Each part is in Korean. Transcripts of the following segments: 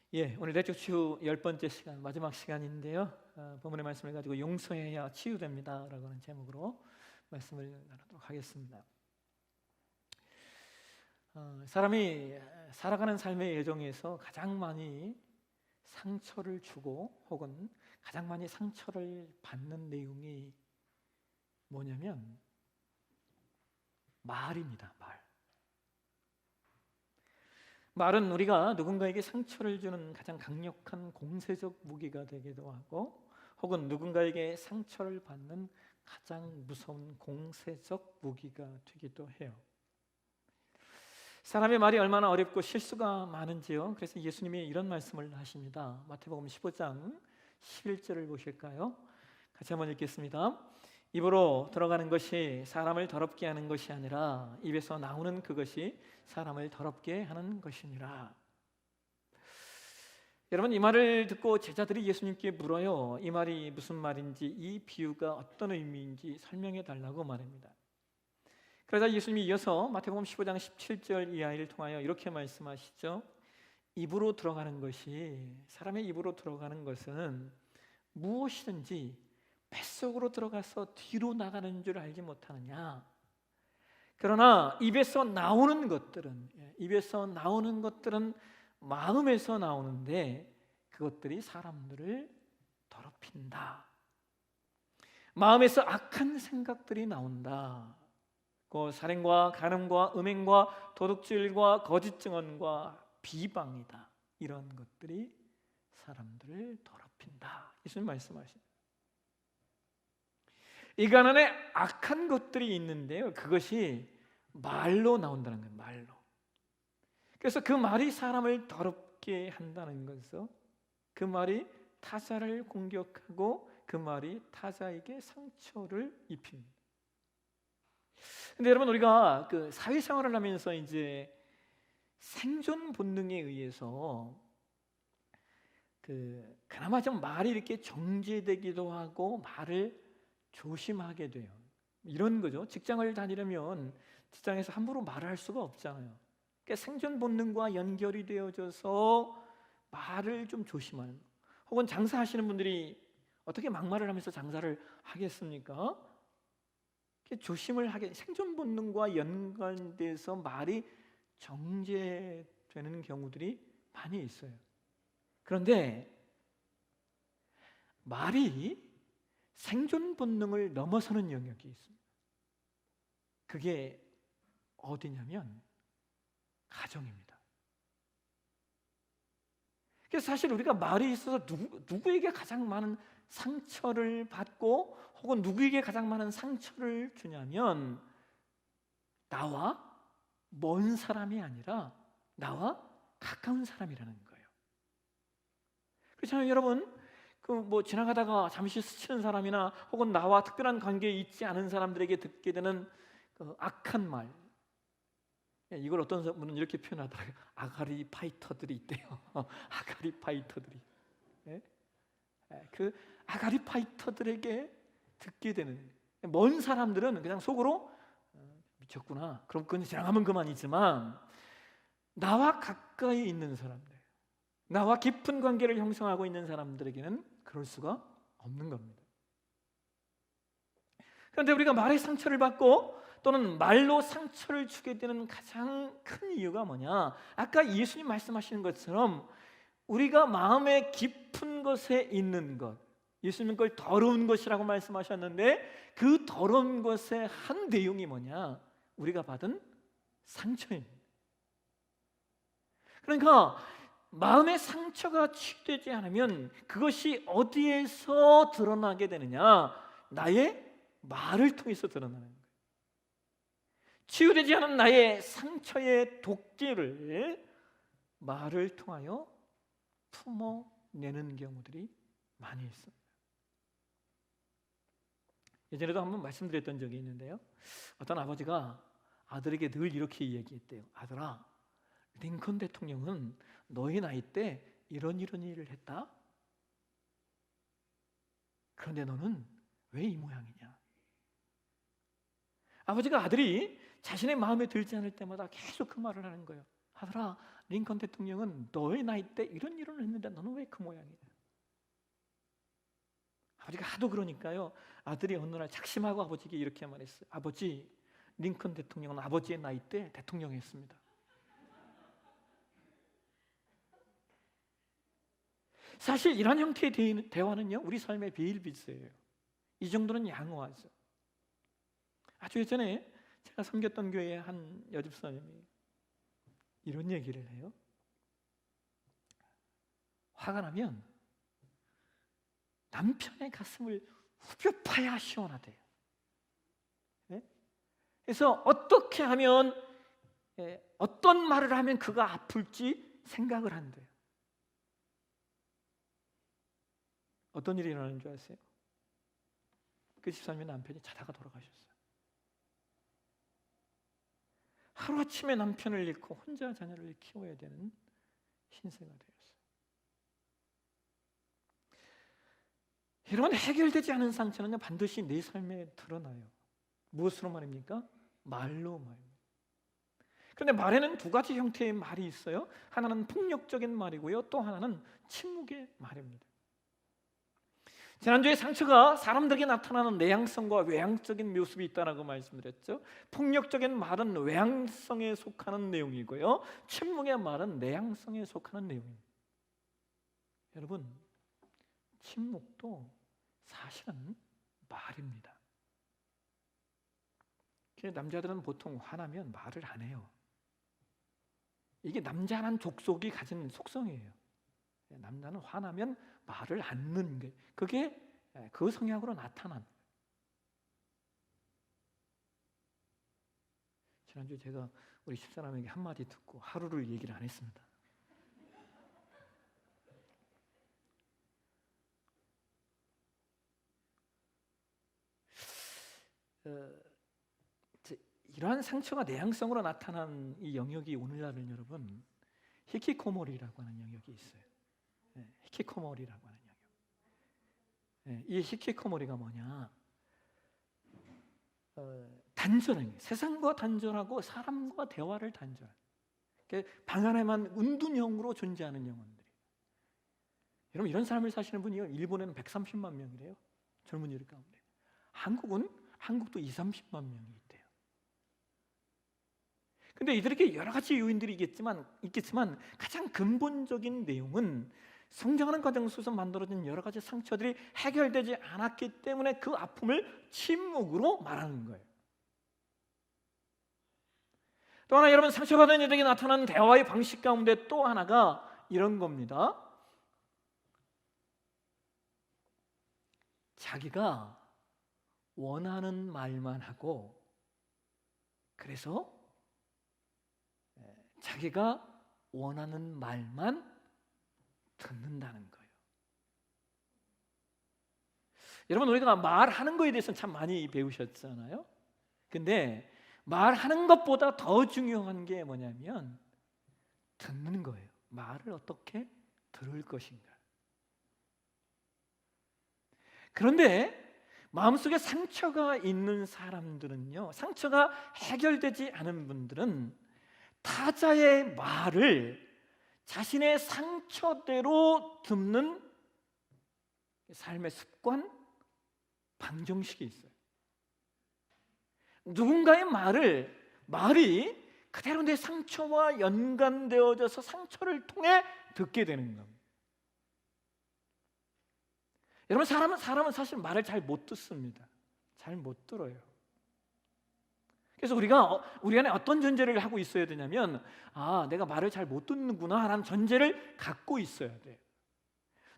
오늘 내적치유 10번째 시간, 마지막 시간인데요. 본문의 말씀을 가지고 용서해야 치유됩니다 라고 하는 제목으로 말씀을 나누도록 하겠습니다. 사람이 살아가는 삶의 여정에서 가장 많이 상처를 주고 혹은 가장 많이 상처를 받는 내용이 뭐냐면 말입니다. 말은 우리가 누군가에게 상처를 주는 가장 강력한 공세적 무기가 되기도 하고 혹은 누군가에게 상처를 받는 가장 무서운 공세적 무기가 되기도 해요. 사람의 말이 얼마나 어렵고 실수가 많은지요. 그래서 예수님이 이런 말씀을 하십니다. 마태복음 15장 11절을 보실까요? 같이 한번 읽겠습니다. 입으로 들어가는 것이 사람을 더럽게 하는 것이 아니라 입에서 나오는 그것이 사람을 더럽게 하는 것이니라. 여러분, 이 말을 듣고 제자들이 예수님께 물어요. 이 말이 무슨 말인지, 이 비유가 어떤 의미인지 설명해 달라고 말합니다. 그러자 예수님이 이어서 마태복음 15장 17절 이하를 통하여 이렇게 말씀하시죠. 입으로 들어가는 것이, 사람의 입으로 들어가는 것은 무엇이든지 뱃속으로 들어가서 뒤로 나가는 줄 알지 못하느냐. 그러나 입에서 나오는 것들은 마음에서 나오는데 그것들이 사람들을 더럽힌다. 마음에서 악한 생각들이 나온다. 그 살인과 간음과 음행과 도둑질과 거짓 증언과 비방이다. 이런 것들이 사람들을 더럽힌다. 예수님 말씀하십니다. 인간 안에 악한 것들이 있는데요, 그것이 말로 나온다는 거예요. 말로. 그래서 그 말이 사람을 더럽게 한다는 것은 그 말이 타자를 공격하고 그 말이 타자에게 상처를 입힙니다. 근데 여러분, 우리가 그 사회생활을 하면서 이제 생존 본능에 의해서 그나마 좀 말이 이렇게 정제되기도 하고 말을 조심하게 돼요. 이런 거죠. 직장을 다니려면 직장에서 함부로 말을 할 수가 없잖아요. 그러니까 생존 본능과 연결이 되어져서 말을 좀 조심하는 거. 혹은 장사하시는 분들이 어떻게 막말을 하면서 장사를 하겠습니까? 조심을 하게, 생존 본능과 연관돼서 말이 정제되는 경우들이 많이 있어요. 그런데 말이 생존 본능을 넘어서는 영역이 있습니다. 그게 어디냐면 가정입니다. 그래서 사실 우리가 말이 있어서 누구에게 가장 많은 상처를 받고 혹은 누구에게 가장 많은 상처를 주냐면 나와 먼 사람이 아니라 나와 가까운 사람이라는 거예요. 그렇잖아요, 여러분. 지나가다가 잠시 스치는 사람이나 혹은 나와 특별한 관계에 있지 않은 사람들에게 듣게 되는 그 악한 말, 이걸 어떤 분은 이렇게 표현하더라고요. 아가리 파이터들이 있대요. 아가리 파이터들이. 그 아가리 파이터들에게 듣게 되는, 먼 사람들은 그냥 속으로 미쳤구나, 그럼 그건 지나가면 그만이지만 나와 가까이 있는 사람들, 나와 깊은 관계를 형성하고 있는 사람들에게는 그럴 수가 없는 겁니다. 그런데 우리가 말에 상처를 받고 또는 말로 상처를 주게 되는 가장 큰 이유가 뭐냐? 아까 예수님 말씀하시는 것처럼 우리가 마음의 깊은 것에 있는 것, 예수님은 그걸 더러운 것이라고 말씀하셨는데 그 더러운 것의 한 내용이 뭐냐? 우리가 받은 상처입니다. 그러니까 마음의 상처가 치유되지 않으면 그것이 어디에서 드러나게 되느냐? 나의 말을 통해서 드러나는 거예요. 치유되지 않은 나의 상처의 독재를 말을 통하여 품어내는 경우들이 많이 있습니다. 예전에도 한번 말씀드렸던 적이 있는데요, 어떤 아버지가 아들에게 늘 이렇게 얘기했대요. 아들아, 링컨 대통령은 너희 나이 때 이런 일을 했다. 그런데 너는 왜 이 모양이냐? 아버지가 아들이 자신의 마음에 들지 않을 때마다 계속 그 말을 하는 거예요. 아들아, 링컨 대통령은 너의 나이 때 이런 일을 했는데 너는 왜 그 모양이냐. 아버지가 하도 그러니까요, 아들이 어느 날 작심하고 아버지에게 이렇게 말했어요. 아버지, 링컨 대통령은 아버지의 나이 때 대통령이었습니다. 사실 이런 형태의 대화는요, 우리 삶의 비일비재예요. 이 정도는 양호하죠. 아주 예전에 제가 섬겼던 교회의 한 여집사님이 이런 얘기를 해요. 화가 나면 남편의 가슴을 후벼 파야 시원하대요. 네? 그래서 어떻게 하면, 어떤 말을 하면 그가 아플지 생각을 한대요. 어떤 일이 일어나는 줄 아세요? 그 집사님의 남편이 자다가 돌아가셨어요. 하루아침에 남편을 잃고 혼자 자녀를 키워야 되는 신세가 되었어요. 이런 해결되지 않은 상처는 반드시 내 삶에 드러나요. 무엇으로 말입니까? 말로 말입니다. 그런데 말에는 두 가지 형태의 말이 있어요. 하나는 폭력적인 말이고요, 또 하나는 침묵의 말입니다. 지난주에 상처가 사람들에게 나타나는 내향성과 외향적인 모습이 있다고 말씀드렸죠. 폭력적인 말은 외향성에 속하는 내용이고요, 침묵의 말은 내향성에 속하는 내용입니다. 여러분, 침묵도 사실은 말입니다. 남자들은 보통 화나면 말을 안 해요. 이게 남자라는 족속이 가진 속성이에요. 남자는 화나면 말을 않는 게, 그게 그 성향으로 나타난. 지난주에 제가 우리 집사람에게 한마디 듣고 하루를 얘기를 안 했습니다. 이러한 상처가 내향성으로 나타난 이 영역이 오늘날은 여러분 히키코모리라고 하는 영역이 있어요. 히키코모리라고 하는 영역. 이 히키코모리가 뭐냐? 단절한, 세상과 단절하고 사람과 대화를 단절한, 방 안에만 운둔형으로 존재하는 영혼들이. 여러분, 이런 삶을 사시는 분이 일본에는 130만 명이래요. 젊은이들 가운데. 한국도 2, 30만 명이 있대요. 근데 이들에게 여러 가지 요인들이 있겠지만 가장 근본적인 내용은 성장하는 과정 속에서 만들어진 여러 가지 상처들이 해결되지 않았기 때문에 그 아픔을 침묵으로 말하는 거예요. 또 하나, 여러분, 상처받은 이들에게 나타나는 대화의 방식 가운데 또 하나가 이런 겁니다. 자기가 원하는 말만 하고, 그래서 자기가 원하는 말만 듣는다는 거예요. 여러분, 우리가 말하는 거에 대해서는 참 많이 배우셨잖아요. 근데 말하는 것보다 더 중요한 게 뭐냐면 듣는 거예요. 말을 어떻게 들을 것인가. 그런데 마음속에 상처가 있는 사람들은요, 상처가 해결되지 않은 분들은 타자의 말을 자신의 상처대로 듣는 삶의 습관, 방정식이 있어요. 누군가의 말이 그대로 내 상처와 연관되어져서 상처를 통해 듣게 되는 겁니다. 여러분, 사람은 사실 말을 잘 못 듣습니다. 잘 못 들어요. 그래서 우리 안에 어떤 전제를 하고 있어야 되냐면, 내가 말을 잘 못 듣는구나 라는 전제를 갖고 있어야 돼요.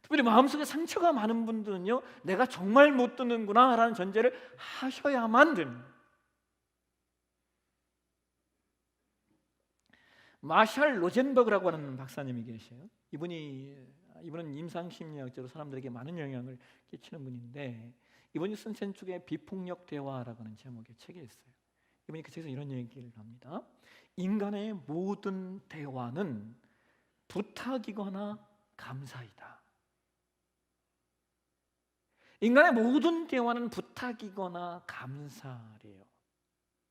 특별히 마음속에 상처가 많은 분들은요, 내가 정말 못 듣는구나 라는 전제를 하셔야만 됩니다. 마샬 로젠버그라고 하는 박사님이 계세요. 이분은 임상심리학자로 사람들에게 많은 영향을 끼치는 분인데, 이분이 쓴 책 중에 비폭력 대화라고 하는 제목의 책이 있어요. 이분이 그 책에서 이런 얘기를 합니다. 인간의 모든 대화는 부탁이거나 감사이다. 인간의 모든 대화는 부탁이거나 감사래요.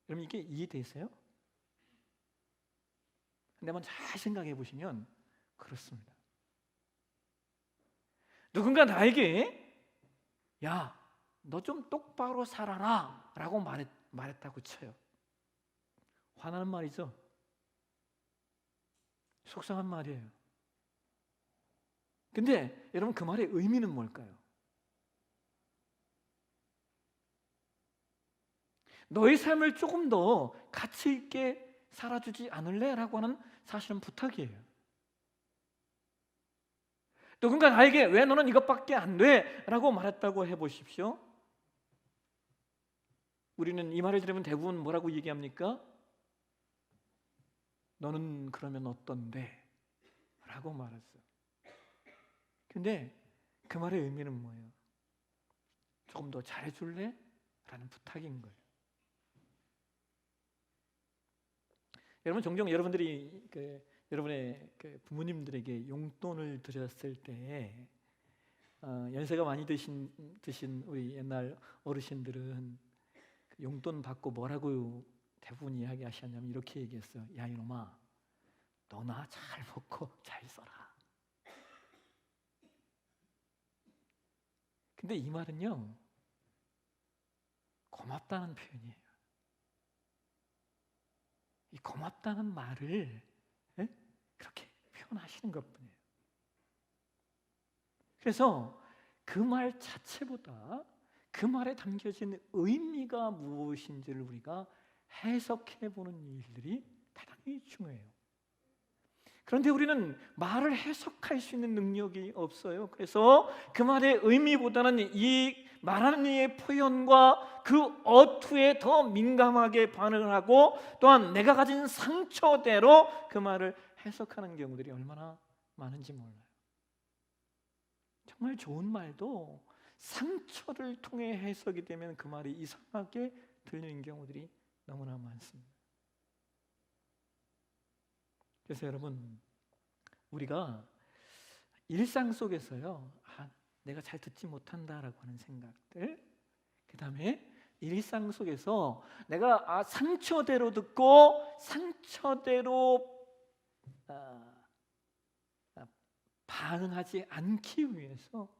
여러분, 이게 이해되세요? 근데 한번 잘 생각해 보시면 그렇습니다. 누군가 나에게 야, 너 좀 똑바로 살아라 라고 말했다고 쳐요. 화나는 말이죠. 속상한 말이에요. 근데 여러분, 그 말의 의미는 뭘까요? 너의 삶을 조금 더 가치 있게 살아주지 않을래? 라고 하는 사실은 부탁이에요. 누군가 나에게 왜 너는 이것밖에 안 돼? 라고 말했다고 해보십시오. 우리는 이 말을 들으면 대부분 뭐라고 얘기합니까? 너는 그러면 어떤데? 라고 말했어요. 근데 그 말의 의미는 뭐예요? 조금 더 잘해줄래? 라는 부탁인 거예요. 여러분, 종종 여러분들이 여러분의 부모님들에게 용돈을 드렸을 때 연세가 많이 드신 우리 옛날 어르신들은 용돈 받고 뭐라고 대부분 이야기하셨냐면 이렇게 얘기했어요. 야, 이놈아, 너나 잘 먹고 잘 써라. 근데 이 말은요, 고맙다는 표현이에요. 이 고맙다는 말을 그렇게 표현하시는 것뿐이에요. 그래서 그 말 자체보다 그 말에 담겨진 의미가 무엇인지를 우리가 해석해 보는 일들이 대단히 중요해요. 그런데 우리는 말을 해석할 수 있는 능력이 없어요. 그래서 그 말의 의미보다는 이 말하는 이의 표현과 그 어투에 더 민감하게 반응을 하고, 또한 내가 가진 상처대로 그 말을 해석하는 경우들이 얼마나 많은지 몰라요. 정말 좋은 말도 상처를 통해 해석이 되면 그 말이 이상하게 들리는 경우들이 너무나 많습니다. 그래서 여러분, 우리가 일상 속에서요, 내가 잘 듣지 못한다라고 하는 생각들, 그 다음에 일상 속에서 내가 상처대로 듣고 상처대로 반응하지 않기 위해서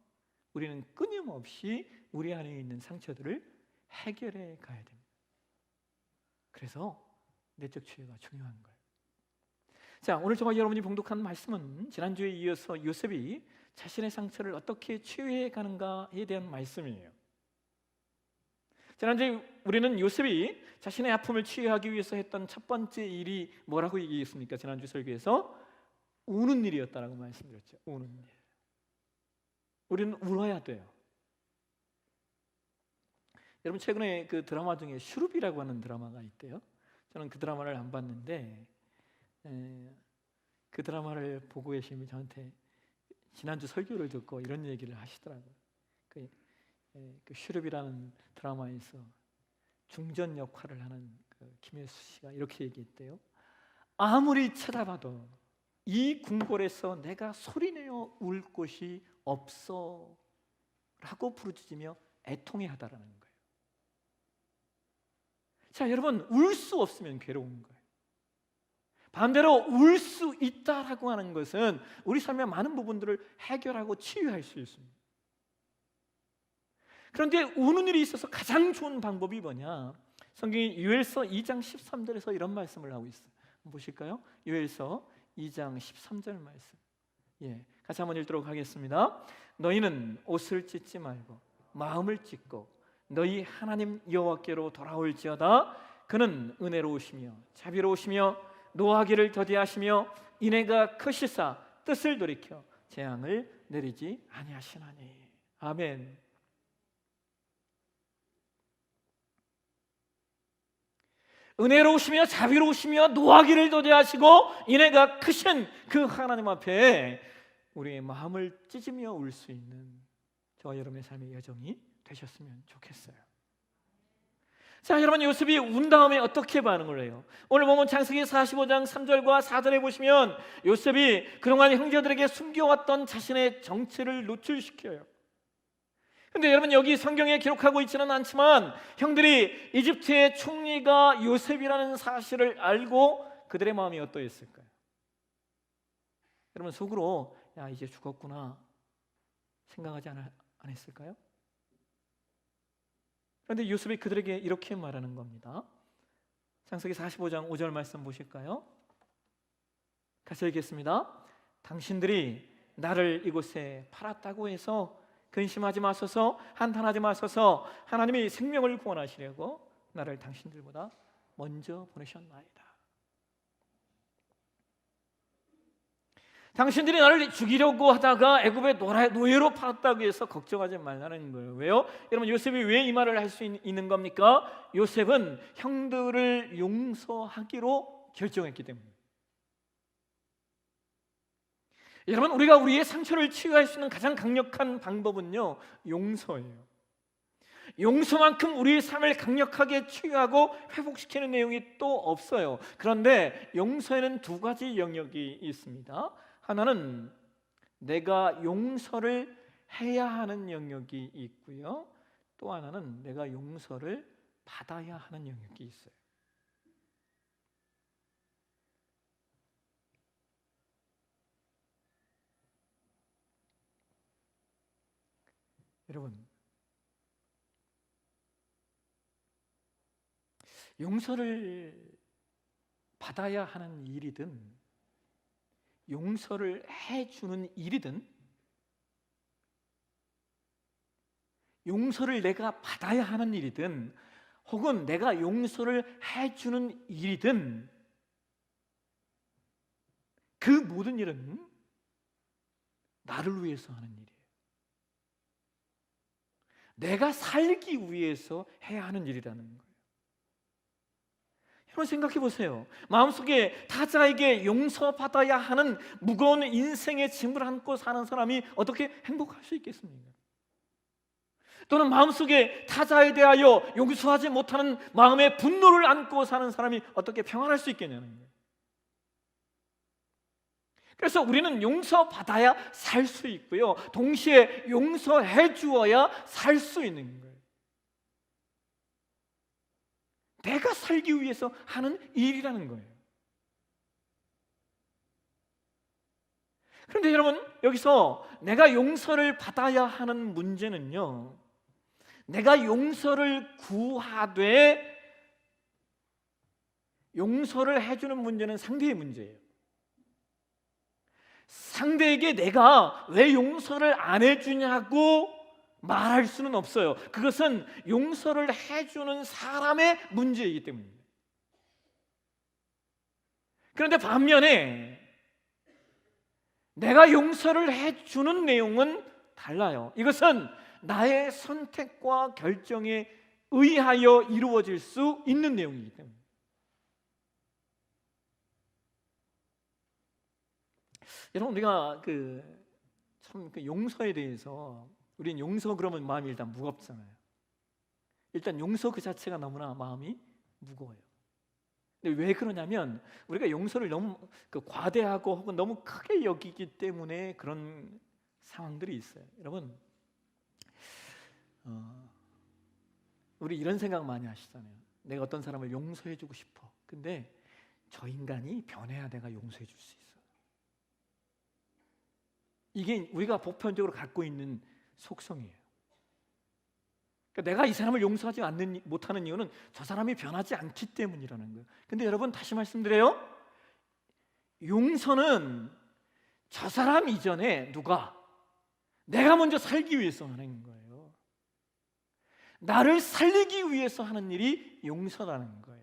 우리는 끊임없이 우리 안에 있는 상처들을 해결해 가야 됩니다. 그래서 내적 치유가 중요한 거예요. 자, 오늘 저와 여러분이 봉독한 말씀은 지난주에 이어서 요셉이 자신의 상처를 어떻게 치유해 가는가에 대한 말씀이에요. 지난주에 우리는 요셉이 자신의 아픔을 치유하기 위해서 했던 첫 번째 일이 뭐라고 얘기했습니까? 지난주 설교에서 우는 일이었다라고 말씀드렸죠. 우는 일. 우리는 울어야 돼요. 여러분, 최근에 그 드라마 중에 슈룹이라고 하는 드라마가 있대요. 저는 그 드라마를 안 봤는데 그 드라마를 보고 계시면 저한테 지난주 설교를 듣고 이런 얘기를 하시더라고요. 그 슈룹이라는 드라마에서 중전 역할을 하는 김혜수 씨가 이렇게 얘기했대요. 아무리 쳐다봐도 이 궁궐에서 내가 소리내어 울 곳이 없어 라고 부르짖으며 애통해하다라는 거예요. 자, 여러분, 울 수 없으면 괴로운 거예요. 반대로 울 수 있다라고 하는 것은 우리 삶의 많은 부분들을 해결하고 치유할 수 있습니다. 그런데 우는 일이 있어서 가장 좋은 방법이 뭐냐? 성경이 요엘서 2장 13절에서 이런 말씀을 하고 있어요. 한번 보실까요? 요엘서 2장 13절 말씀. 같이 한번 읽도록 하겠습니다. 너희는 옷을 찢지 말고 마음을 찢고 너희 하나님 여호와께로 돌아올지어다. 그는 은혜로우시며 자비로우시며 노하기를 더디하시며 인애가 크시사 뜻을 돌이켜 재앙을 내리지 아니하시나니. 아멘. 은혜로우시며 자비로우시며 노하기를 더디하시고 인애가 크신 그 하나님 앞에 우리의 마음을 찢으며 울 수 있는 저와 여러분의 삶의 여정이 되셨으면 좋겠어요. 자, 여러분, 요셉이 운 다음에 어떻게 반응을 해요? 오늘 보면 창세기 45장 3절과 4절에 보시면 요셉이 그동안 형제들에게 숨겨왔던 자신의 정체를 노출시켜요. 근데 여러분, 여기 성경에 기록하고 있지는 않지만 형들이 이집트의 총리가 요셉이라는 사실을 알고 그들의 마음이 어떠했을까요? 여러분 속으로 야 이제 죽었구나 생각하지 않았을까요? 그런데 요셉이 그들에게 이렇게 말하는 겁니다. 창세기 45장 5절 말씀 보실까요? 같이 읽겠습니다. 당신들이 나를 이곳에 팔았다고 해서 근심하지 마소서, 한탄하지 마소서. 하나님이 생명을 구원하시려고 나를 당신들보다 먼저 보내셨나이다. 당신들이 나를 죽이려고 하다가 애굽의 노예로 팔았다고 해서 걱정하지 말라는 거예요. 왜요? 여러분 요셉이 왜 이 말을 할 수 있는 겁니까? 요셉은 형들을 용서하기로 결정했기 때문에. 여러분 우리가 우리의 상처를 치유할 수 있는 가장 강력한 방법은요 용서예요. 용서만큼 우리의 삶을 강력하게 치유하고 회복시키는 내용이 또 없어요. 그런데 용서에는 두 가지 영역이 있습니다. 하나는 내가 용서를 해야 하는 영역이 있고요. 또 하나는 내가 용서를 받아야 하는 영역이 있어요. 여러분 용서를 받아야 하는 일이든 용서를 해주는 일이든 용서를 내가 받아야 하는 일이든 혹은 내가 용서를 해주는 일이든 그 모든 일은 나를 위해서 하는 일이에요. 내가 살기 위해서 해야 하는 일이라는 거예요. 여러분 생각해 보세요. 마음속에 타자에게 용서받아야 하는 무거운 인생의 짐을 안고 사는 사람이 어떻게 행복할 수 있겠습니까? 또는 마음속에 타자에 대하여 용서하지 못하는 마음의 분노를 안고 사는 사람이 어떻게 평안할 수 있겠냐는 거예요. 그래서 우리는 용서받아야 살 수 있고요, 동시에 용서해 주어야 살 수 있는 거예요. 내가 살기 위해서 하는 일이라는 거예요. 그런데 여러분 여기서 내가 용서를 받아야 하는 문제는요, 내가 용서를 구하되 용서를 해주는 문제는 상대의 문제예요. 상대에게 내가 왜 용서를 안 해주냐고 말할 수는 없어요. 그것은 용서를 해주는 사람의 문제이기 때문입니다. 그런데 반면에 내가 용서를 해주는 내용은 달라요. 이것은 나의 선택과 결정에 의하여 이루어질 수 있는 내용이기 때문에. 여러분 우리가 참 용서에 대해서 우리는 용서 그러면 마음이 일단 무겁잖아요. 일단 용서 그 자체가 너무나 마음이 무거워요. 근데 왜 그러냐면 우리가 용서를 너무 과대하고 혹은 너무 크게 여기기 때문에 그런 상황들이 있어요. 여러분 우리 이런 생각 많이 하시잖아요. 내가 어떤 사람을 용서해주고 싶어. 근데 저 인간이 변해야 내가 용서해줄 수 있어. 이게 우리가 보편적으로 갖고 있는 속성이에요. 그러니까 내가 이 사람을 용서하지 못하는 이유는 저 사람이 변하지 않기 때문이라는 거예요. 근데 여러분 다시 말씀드려요. 용서는 저 사람 이전에 내가 먼저 살기 위해서 하는 거예요. 나를 살리기 위해서 하는 일이 용서라는 거예요.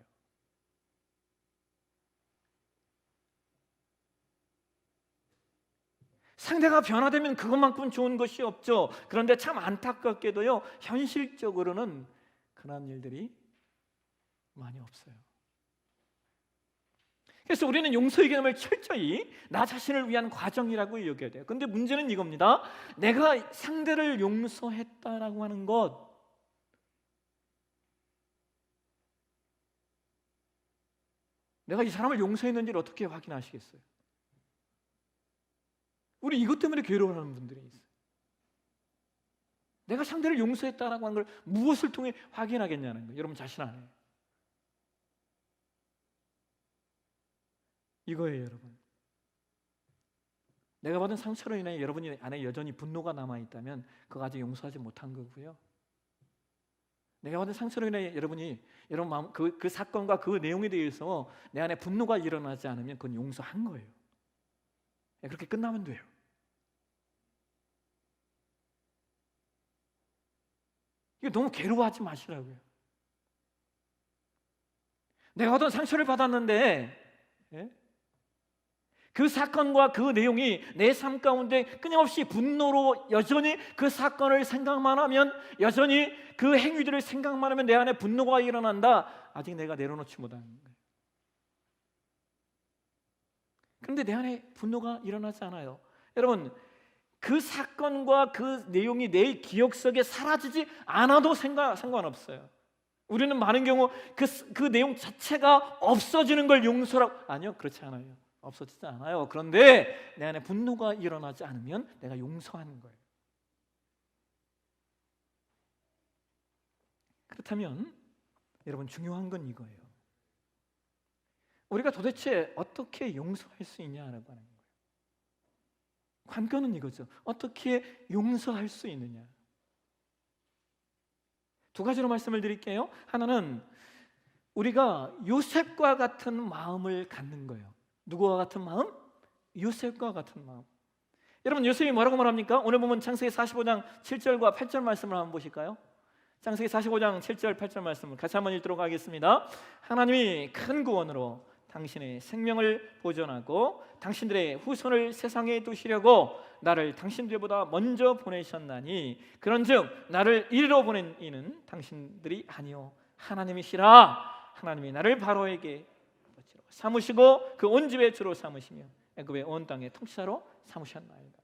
상대가 변화되면 그것만큼 좋은 것이 없죠. 그런데 참 안타깝게도요, 현실적으로는 그런 일들이 많이 없어요. 그래서 우리는 용서의 개념을 철저히 나 자신을 위한 과정이라고 여겨야 돼요. 그런데 문제는 이겁니다. 내가 상대를 용서했다라고 하는 것, 내가 이 사람을 용서했는지를 어떻게 확인하시겠어요? 우리 이것 때문에 괴로워하는 분들이 있어요. 내가 상대를 용서했다라고 하는 걸 무엇을 통해 확인하겠냐는 거예요. 여러분 자신 안에 이거예요, 여러분. 내가 받은 상처로 인해 여러분이 안에 여전히 분노가 남아있다면 그거 아직 용서하지 못한 거고요. 내가 받은 상처로 인해 여러분 마음 그 사건과 그 내용에 대해서 내 안에 분노가 일어나지 않으면 그건 용서한 거예요. 그렇게 끝나면 돼요. 이거 너무 괴로워하지 마시라고요. 내가 어떤 상처를 받았는데 그 사건과 그 내용이 내 삶 가운데 끊임없이 분노로 여전히 그 사건을 생각만 하면, 여전히 그 행위들을 생각만 하면 내 안에 분노가 일어난다. 아직 내가 내려놓지 못한 거예요. 그런데 내 안에 분노가 일어나지 않아요. 여러분, 그 사건과 그 내용이 내 기억 속에 사라지지 않아도 상관없어요. 우리는 많은 경우 그 내용 자체가 없어지는 걸 용서라고, 아니요, 그렇지 않아요. 없어지지 않아요. 그런데 내 안에 분노가 일어나지 않으면 내가 용서하는 거예요. 그렇다면 여러분, 중요한 건 이거예요. 우리가 도대체 어떻게 용서할 수 있냐라고 하는 거예요. 관건은 이거죠. 어떻게 용서할 수 있느냐. 두 가지로 말씀을 드릴게요. 하나는 우리가 요셉과 같은 마음을 갖는 거예요. 누구와 같은 마음? 요셉과 같은 마음. 여러분, 요셉이 뭐라고 말합니까? 오늘 보면 창세기 45장 7절과 8절 말씀을 한번 보실까요? 창세기 45장 7절 8절 말씀을 같이 한번 읽도록 하겠습니다. 하나님이 큰 구원으로 당신의 생명을 보존하고 당신들의 후손을 세상에 두시려고 나를 당신들보다 먼저 보내셨나니, 그런즉 나를 이리로 보낸 이는 당신들이 아니요 하나님이시라. 하나님이 나를 바로에게 삼으시고 그 온 집의 주로 삼으시며 애굽의 온 땅의 통치자로 삼으셨나이다.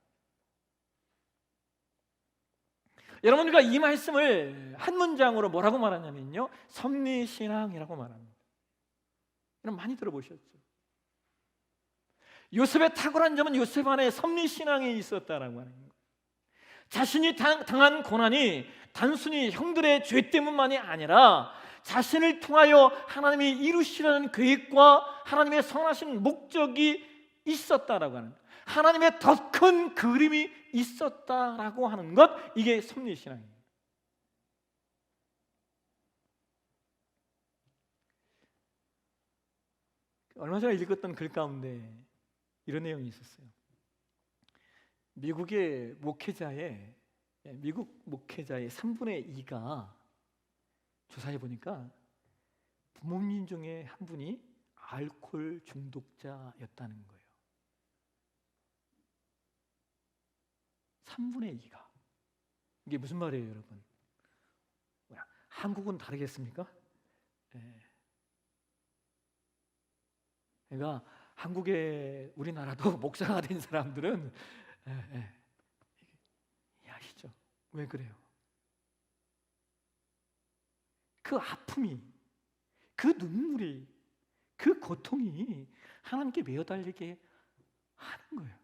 여러분, 우리가 이 말씀을 한 문장으로 뭐라고 말하냐면요, 섭리신앙이라고 말합니다. 여러분, 많이 들어보셨죠? 요셉의 탁월한 점은 요셉 안에 섭리신앙이 있었다라고 하는 거예요. 자신이 당한 고난이 단순히 형들의 죄 때문만이 아니라 자신을 통하여 하나님이 이루시려는 계획과 하나님의 선하신 목적이 있었다라고 하는, 하나님의 더 큰 그림이 있었다라고 하는 것, 이게 섭리신앙입니다. 얼마 전에 읽었던 글 가운데 이런 내용이 있었어요. 미국 목회자의 3분의 2가 조사해 보니까 부모님 중에 한 분이 알코올 중독자였다는 거예요. 3분의 2가. 이게 무슨 말이에요, 여러분? 한국은 다르겠습니까? 그러니까 우리나라도 목사가 된 사람들은 이해하시죠? 왜 그래요? 그 아픔이, 그 눈물이, 그 고통이 하나님께 매어달리게 하는 거예요.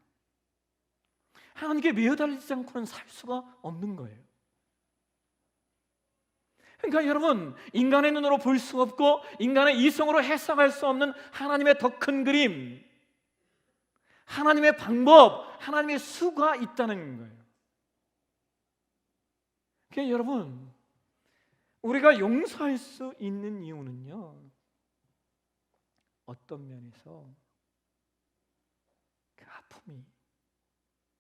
하나님께 매어달리지 않고는 살 수가 없는 거예요. 그러니까 여러분, 인간의 눈으로 볼 수 없고 인간의 이성으로 해석할 수 없는 하나님의 더 큰 그림, 하나님의 방법, 하나님의 수가 있다는 거예요. 그러니까 여러분, 우리가 용서할 수 있는 이유는요, 어떤 면에서 그 아픔이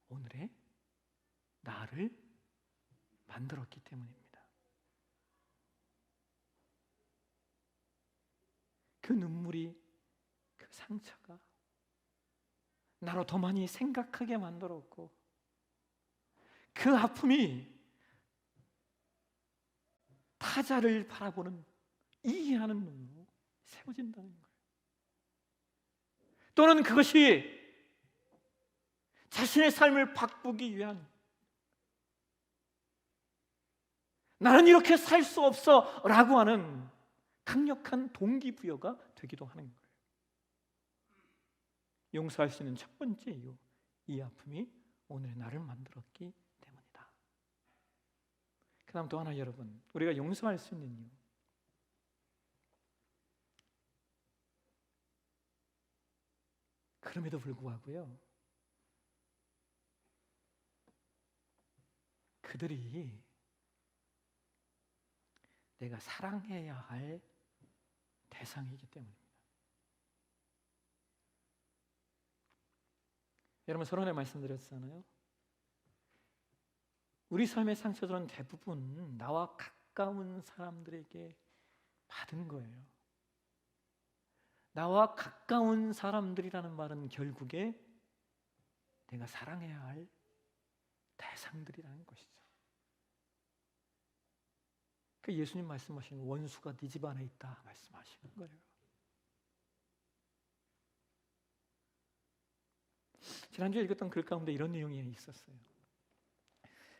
오늘의 나를 만들었기 때문입니다. 그 눈물이, 그 상처가 나로 더 많이 생각하게 만들었고, 그 아픔이 타자를 바라보는, 이해하는 눈으로 세워진다는 거예요. 또는 그것이 자신의 삶을 바꾸기 위한, 나는 이렇게 살 수 없어 라고 하는 강력한 동기부여가 되기도 하는 거예요. 용서할 수 있는 첫 번째 이유, 이 아픔이 오늘의 나를 만들었기 때문이다. 그 다음 또 하나, 여러분, 우리가 용서할 수 있는 이유, 그럼에도 불구하고요, 그들이 내가 사랑해야 할 대상이기 때문입니다. 여러분, 서론에 말씀드렸잖아요. 우리 삶의 상처들은 대부분 나와 가까운 사람들에게 받은 거예요. 나와 가까운 사람들이라는 말은 결국에 내가 사랑해야 할 대상들이라는 것이죠. 그 예수님 말씀하신 원수가 네 집 안에 있다 말씀하시는 거예요. 지난주에 읽었던 글 가운데 이런 내용이 있었어요.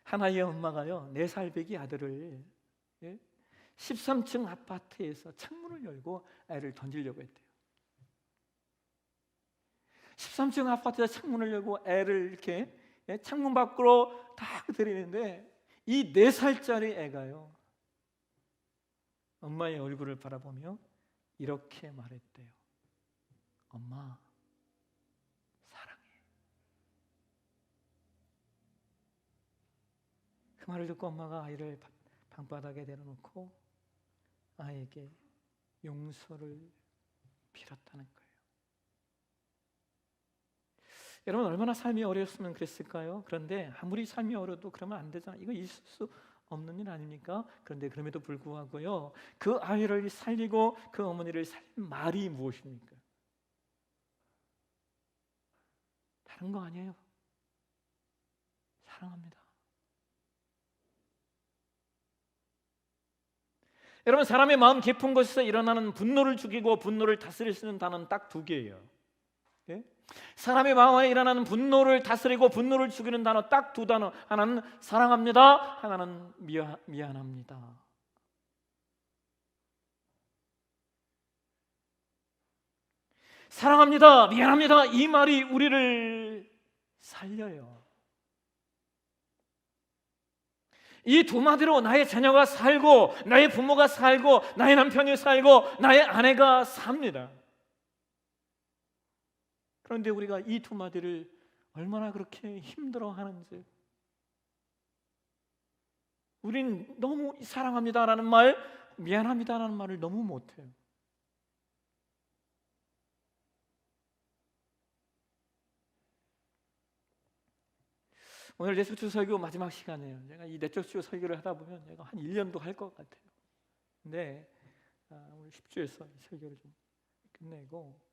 하나의 엄마가요, 4살 배기 아들을 13층 아파트에서 창문을 열고 애를 던지려고 했대요. 13층 아파트에서 창문을 열고 애를 이렇게 창문 밖으로 딱 들이는데 이 4살짜리 애가요, 엄마의 얼굴을 바라보며 이렇게 말했대요. 엄마, 사랑해. 그 말을 듣고 엄마가 아이를 방바닥에 내려놓고 아이에게 용서를 빌었다는 거예요. 여러분, 얼마나 삶이 어려웠으면 그랬을까요? 그런데 아무리 삶이 어려도 그러면 안 되잖아요. 이거 있을 수 없는 일 아닙니까? 그런데 그럼에도 불구하고요, 그 아이를 살리고 그 어머니를 살린 말이 무엇입니까? 다른 거 아니에요. 사랑합니다. 여러분, 사람의 마음 깊은 곳에서 일어나는 분노를 죽이고 분노를 다스릴 수 있는 단어는 딱 2개예요. 예? 사람의 마음에 일어나는 분노를 다스리고 분노를 죽이는 단어 딱 2 단어. 하나는 사랑합니다, 하나는 미안합니다. 사랑합니다, 미안합니다, 이 말이 우리를 살려요. 이 2 마디로 나의 자녀가 살고 나의 부모가 살고 나의 남편이 살고 나의 아내가 삽니다. 그런데 우리가 이 2 마디를 얼마나 그렇게 힘들어하는지, 우린 너무 사랑합니다라는 말, 미안합니다라는 말을 너무 못해요. 오늘 내적 치유 설교 마지막 시간이에요. 제가 이 내적 치유 설교를 하다 보면 제가 한 1년도 할 것 같아요. 근데 오늘 10주에서 이 설교를 좀 끝내고,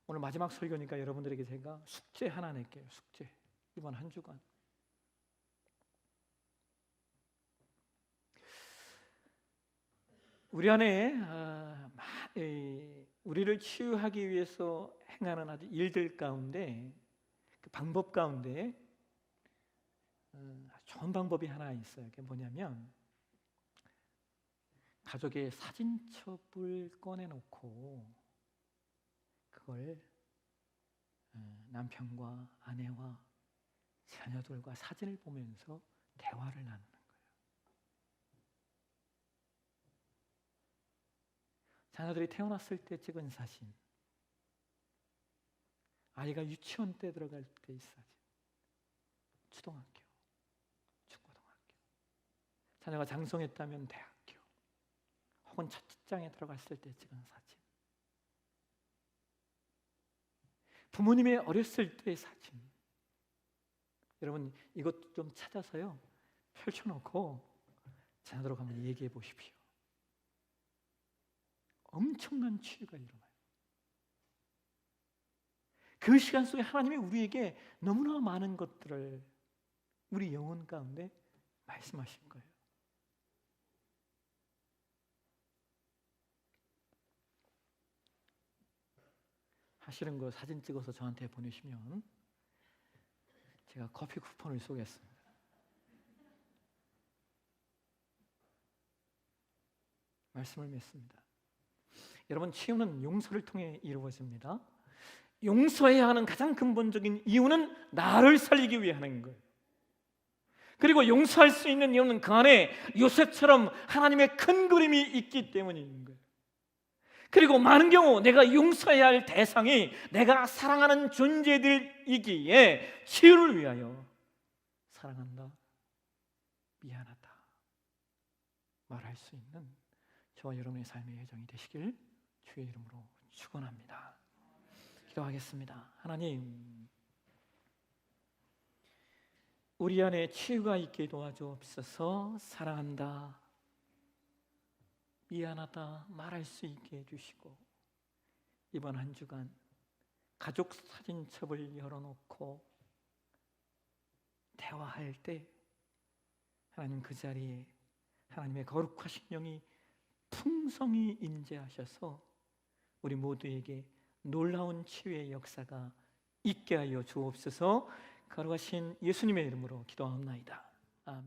오늘 마지막 설교니까 여러분들에게 제가 숙제 하나 낼게요. 숙제. 이번 한 주간 우리 안에 우리를 치유하기 위해서 행하는 아주 일들 가운데, 그 방법 가운데 좋은 방법이 하나 있어요. 그게 뭐냐면, 가족의 사진첩을 꺼내놓고 그걸 남편과 아내와 자녀들과 사진을 보면서 대화를 나누는 거예요. 자녀들이 태어났을 때 찍은 사진, 아이가 유치원 때 들어갈 때 이 사진, 초등학교, 중고등학교, 자녀가 장성했다면 대학교, 혹은 첫 직장에 들어갔을 때 찍은 사진, 부모님의 어렸을 때의 사진. 여러분, 이것 좀 찾아서요, 펼쳐놓고 자녀들하고 한번 얘기해 보십시오. 엄청난 치유가 일어나요. 그 시간 속에 하나님이 우리에게 너무나 많은 것들을 우리 영혼 가운데 말씀하신 거예요. 하시는 거 사진 찍어서 저한테 보내시면 제가 커피 쿠폰을 쏘겠습니다. 말씀을 맺습니다. 여러분, 치유는 용서를 통해 이루어집니다. 용서해야 하는 가장 근본적인 이유는 나를 살리기 위해 하는 거예요. 그리고 용서할 수 있는 이유는 그 안에 요셉처럼 하나님의 큰 그림이 있기 때문인 거예요. 그리고 많은 경우 내가 용서해야 할 대상이 내가 사랑하는 존재들이기에 치유를 위하여 사랑한다, 미안하다 말할 수 있는 저와 여러분의 삶의 여정이 되시길 주의 이름으로 축원합니다. 기도하겠습니다. 하나님, 우리 안에 치유가 있게 도와주옵소서. 사랑한다, 미안하다 말할 수 있게 해주시고, 이번 한 주간 가족 사진첩을 열어놓고 대화할 때 하나님 그 자리에 하나님의 거룩하신 영이 풍성히 임재하셔서 우리 모두에게 놀라운 치유의 역사가 있게 하여 주옵소서. 거룩하신 예수님의 이름으로 기도하옵나이다. 아멘.